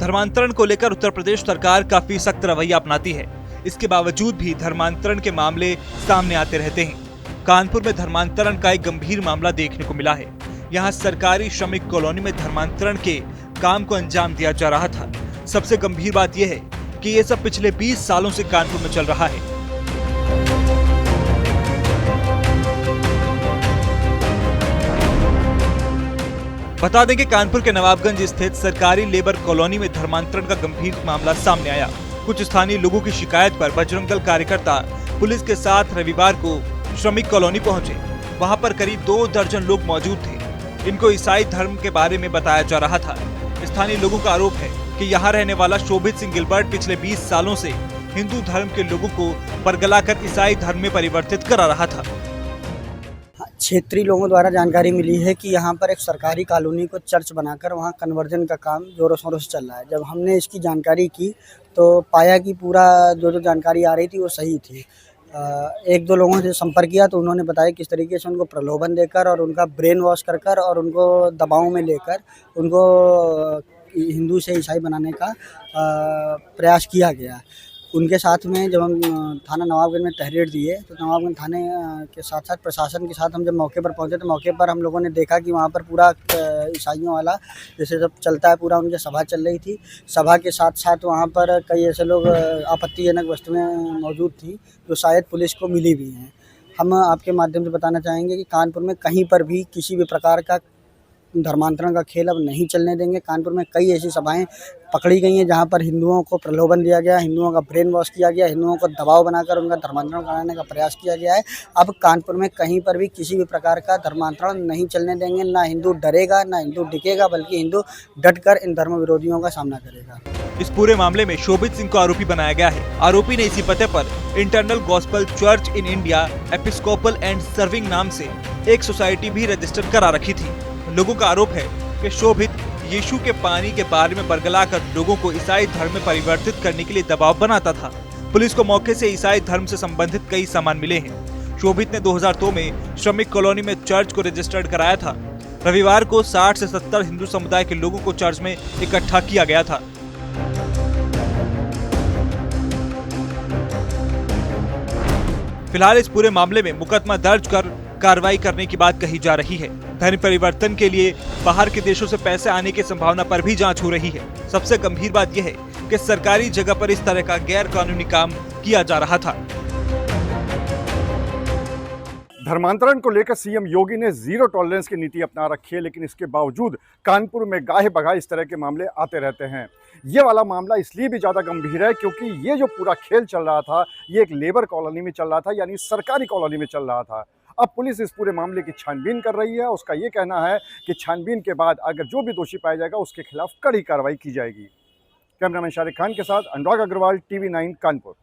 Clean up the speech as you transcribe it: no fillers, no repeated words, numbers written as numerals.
धर्मांतरण को लेकर उत्तर प्रदेश सरकार काफी सख्त रवैया अपनाती है। इसके बावजूद भी धर्मांतरण के मामले सामने आते रहते हैं। कानपुर में धर्मांतरण का एक गंभीर मामला देखने को मिला है। यहाँ सरकारी श्रमिक कॉलोनी में धर्मांतरण के काम को अंजाम दिया जा रहा था। सबसे गंभीर बात यह है कि ये सब पिछले 20 सालों से कानपुर में चल रहा है। बता दें कि कानपुर के नवाबगंज स्थित सरकारी लेबर कॉलोनी में धर्मांतरण का गंभीर मामला सामने आया। कुछ स्थानीय लोगों की शिकायत पर बजरंग दल कार्यकर्ता पुलिस के साथ रविवार को श्रमिक कॉलोनी पहुंचे। वहां पर करीब 2 दर्जन लोग मौजूद थे। इनको ईसाई धर्म के बारे में बताया जा रहा था। स्थानीय लोगों का आरोप है कि यहाँ रहने वाला शोभित सिंह गिलबर्ट पिछले 20 सालों से हिंदू धर्म के लोगों को बरगलाकर ईसाई धर्म में परिवर्तित करा रहा था। क्षेत्रीय लोगों द्वारा जानकारी मिली है कि यहाँ पर एक सरकारी कॉलोनी को चर्च बनाकर वहाँ कन्वर्जन का काम जोरों शोरों से चल रहा है। जब हमने इसकी जानकारी की तो पाया कि पूरा जो जानकारी आ रही थी वो सही थी। एक दो लोगों से संपर्क किया तो उन्होंने बताया किस तरीके से उनको प्रलोभन देकर और उनका ब्रेन वॉश कर और उनको दबाव में लेकर उनको हिंदू से ईसाई बनाने का प्रयास किया गया। उनके साथ में जब हम थाना नवाबगंज में तहरीर दिए तो नवाबगंज थाने के साथ साथ प्रशासन के साथ हम जब मौके पर पहुंचे तो मौके पर हम लोगों ने देखा कि वहाँ पर पूरा ईसाइयों वाला जैसे सब चलता है पूरा उनकी सभा चल रही थी। सभा के साथ साथ वहाँ पर कई ऐसे लोग आपत्तिजनक वस्तुएं मौजूद थी जो शायद पुलिस को मिली भी हैं। हम आपके माध्यम से बताना चाहेंगे कि कानपुर में कहीं पर भी किसी भी प्रकार का धर्मांतरण का खेल अब नहीं चलने देंगे। कानपुर में कई ऐसी सभाएं पकड़ी गई हैं जहां पर हिंदुओं को प्रलोभन दिया गया, हिंदुओं का ब्रेन वॉश किया गया, हिंदुओं को दबाव बनाकर उनका धर्मांतरण कराने का प्रयास किया गया है। अब कानपुर में कहीं पर भी किसी भी प्रकार का धर्मांतरण नहीं चलने देंगे। ना हिंदू डरेगा, ना हिंदू डिकेगा, बल्कि हिंदू डटकर इन धर्म विरोधियों का सामना करेगा। इस पूरे मामले में शोभित सिंह को आरोपी बनाया गया है। आरोपी ने इसी पते पर internal gospel church in India Episcopal and serving नाम से एक सोसाइटी भी रजिस्टर करा रखी थी। लोगों का आरोप है कि शोभित यीशु के पानी के बारे में बरगलाकर लोगों को ईसाई धर्म में परिवर्तित करने के लिए दबाव बनाता था। पुलिस को मौके से ईसाई धर्म से संबंधित कई सामान मिले हैं। शोभित ने 2002 में श्रमिक कॉलोनी में चर्च को रजिस्टर्ड कराया था। रविवार को 60 से 70 हिंदू समुदाय के लोगों को चर्च में इकट्ठा किया गया था। फिलहाल इस पूरे मामले में मुकदमा दर्ज कर कार्रवाई करने की बात कही जा रही है। धर्म परिवर्तन के लिए बाहर के देशों से पैसे आने की संभावना पर भी जांच हो रही है। सबसे गंभीर बात यह है कि सरकारी जगह पर इस तरह का गैर कानूनी काम किया जा रहा था। धर्मांतरण को लेकर सीएम योगी ने जीरो टॉलरेंस की नीति अपना रखी है, लेकिन इसके बावजूद कानपुर में गाहे बगाहे इस तरह के मामले आते रहते हैं। ये वाला मामला इसलिए भी ज़्यादा गंभीर है क्योंकि ये जो पूरा खेल चल रहा था ये एक लेबर कॉलोनी में चल रहा था, यानी सरकारी कॉलोनी में चल रहा था। अब पुलिस इस पूरे मामले की छानबीन कर रही है। उसका ये कहना है कि छानबीन के बाद अगर जो भी दोषी पाया जाएगा उसके खिलाफ कड़ी कार्रवाई की जाएगी। कैमरामैन शारिक खान के साथ अनुराग अग्रवाल, TV9 कानपुर।